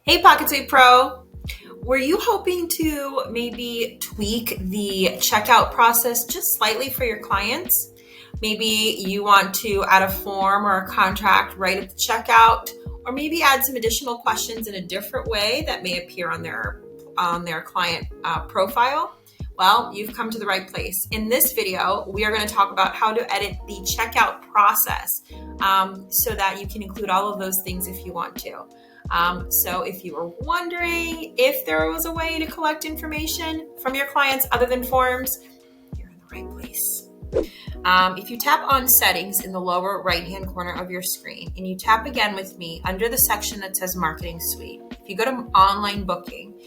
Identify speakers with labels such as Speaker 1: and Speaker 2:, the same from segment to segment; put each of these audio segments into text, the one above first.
Speaker 1: Hey, PocketSuite Pro. Were you hoping to maybe tweak the checkout process just slightly for your clients? Maybe you want to add a form or a contract right at the checkout, or maybe add some additional questions in a different way that may appear on their client profile. Well, you've come to the right place. In this video, we are going to talk about how to edit the checkout process so that you can include all of those things if you want to. So if you were wondering if there was a way to collect information from your clients other than forms, you're in the right place. If you tap on settings in the lower right-hand corner of your screen and you tap again with me under the section that says Marketing Suite, if you go to online booking,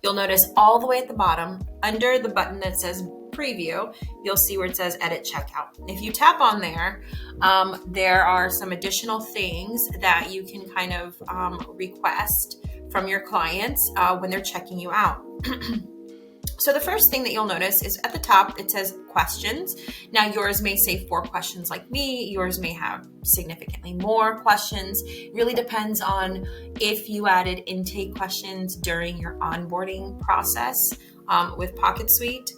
Speaker 1: you'll notice all the way at the bottom under the button that says Preview, you'll see where it says Edit Checkout. If you tap on there, there are some additional things that you can kind of request from your clients when they're checking you out. So the first thing that you'll notice is at the top, it says questions. Now yours may say 4 questions like me, yours may have significantly more questions. It really depends on if you added intake questions during your onboarding process with PocketSuite.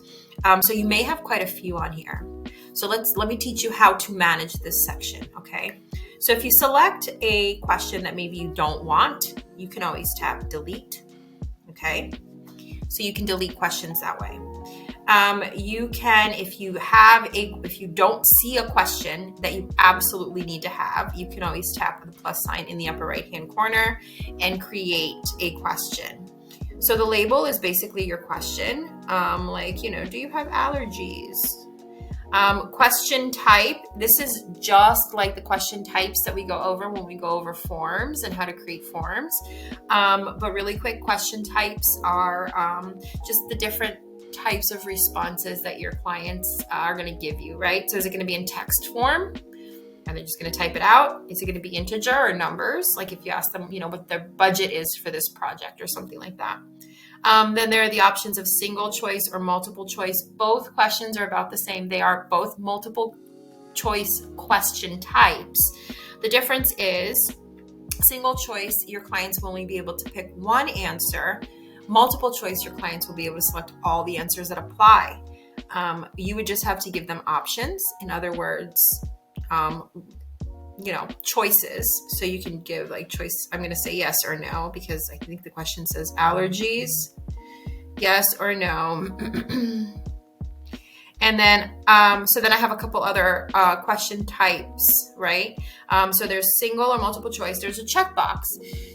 Speaker 1: So you may have quite a few on here. So let me teach you how to manage this section, okay? So if you select a question that maybe you don't want, you can always tap delete, okay? So you can delete questions that way. You can, if you don't see a question that you absolutely need to have, you can always tap the plus sign in the upper right-hand corner and create a question. So the label is basically your question, do you have allergies? Question type, this is just like the question types that we go over when we go over forms and how to create forms. But really quick, question types are just the different types of responses that your clients are going to give you, right? So is it going to be in text form? Are they just going to type it out? Is it going to be integer or numbers? Like if you ask them, what their budget is for this project or something like that. Then there are the options of single choice or multiple choice. Both questions are about the same. They are both multiple choice question types. The difference is single choice, your clients will only be able to pick one answer. Multiple choice, your clients will be able to select all the answers that apply. You would just have to give them options. In other words, choices. So you can give choice. I'm going to say yes or no because I think the question says allergies, yes or no. And then, so then I have a couple other question types, right? So there's single or multiple choice. There's a checkbox.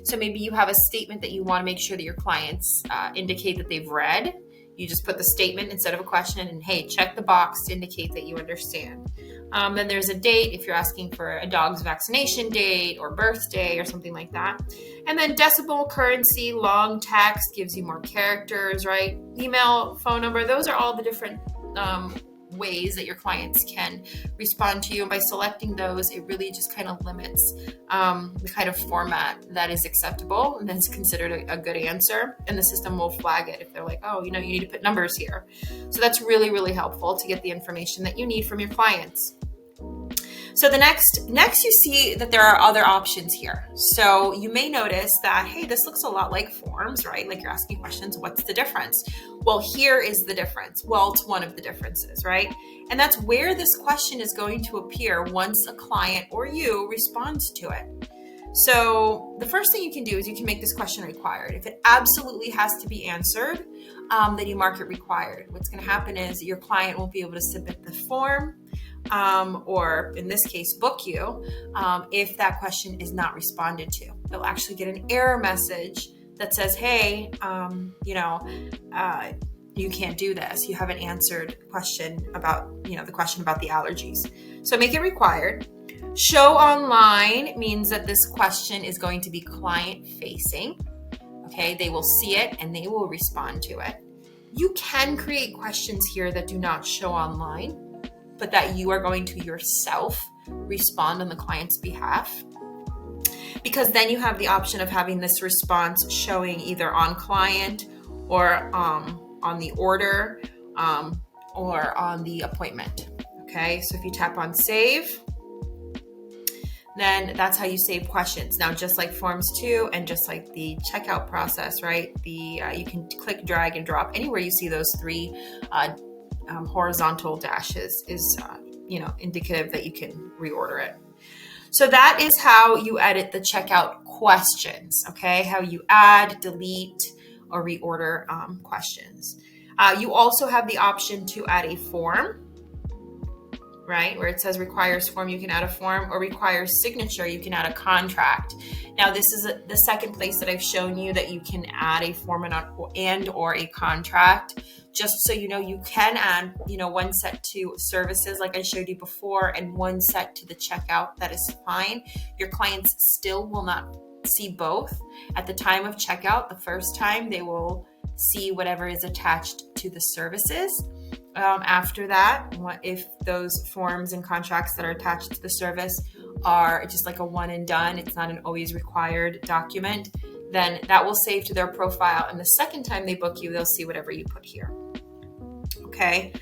Speaker 1: So maybe you have a statement that you want to make sure that your clients indicate that they've read. You just put the statement instead of a question and hey, check the box to indicate that you understand. Then there's a date if you're asking for a dog's vaccination date or birthday or something like that. And then decimal, currency, long text gives you more characters, right? Email, phone number, those are all the different ways that your clients can respond to you. And by selecting those, it really just kind of limits the kind of format that is acceptable and that's considered a good answer. And the system will flag it if they're like, oh, you need to put numbers here. So that's really, really helpful to get the information that you need from your clients. So the next you see that there are other options here. So you may notice that, hey, this looks a lot like forms, right? Like you're asking questions, what's the difference? Well, here is the difference. Well, it's one of the differences, right? And that's where this question is going to appear once a client or you responds to it. So the first thing you can do is you can make this question required. If it absolutely has to be answered, then you mark it required. What's going to happen is your client won't be able to submit the form or in this case, book you if that question is not responded to. They'll actually get an error message that says, hey, you can't do this. You haven't answered question about, the question about the allergies. So make it required. Show online means that this question is going to be client facing. Okay, they will see it and they will respond to it. You can create questions here that do not show online, but that you are going to yourself respond on the client's behalf. Because then you have the option of having this response showing either on client or on the order or on the appointment. Okay, so if you tap on save, then that's how you save questions. Now, just like Forms 2 and just like the checkout process, right? You can click, drag, and drop anywhere you see those three horizontal dashes is indicative that you can reorder it. So that is how you edit the checkout questions, okay? How you add, delete, or reorder questions. You also have the option to add a form, right? Where it says requires form, you can add a form, or requires signature, you can add a contract. Now, this is the second place that I've shown you that you can add a form and or a contract. Just so you know, you can add, one set to services like I showed you before and one set to the checkout. That is fine. Your clients still will not see both. At the time of checkout, the first time, they will see whatever is attached to the services. After that, if those forms and contracts that are attached to the service are just like a one and done, it's not an always required document, then that will save to their profile. And the second time they book you, they'll see whatever you put here. Okay.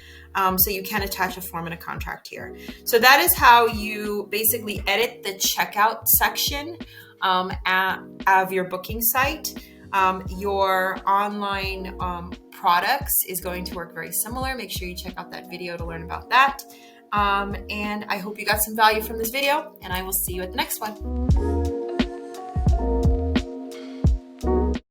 Speaker 1: So you can attach a form and a contract here. So that is how you basically edit the checkout section of your booking site. Your online products is going to work very similar. Make sure you check out that video to learn about that. And I hope you got some value from this video, and I will see you at the next one.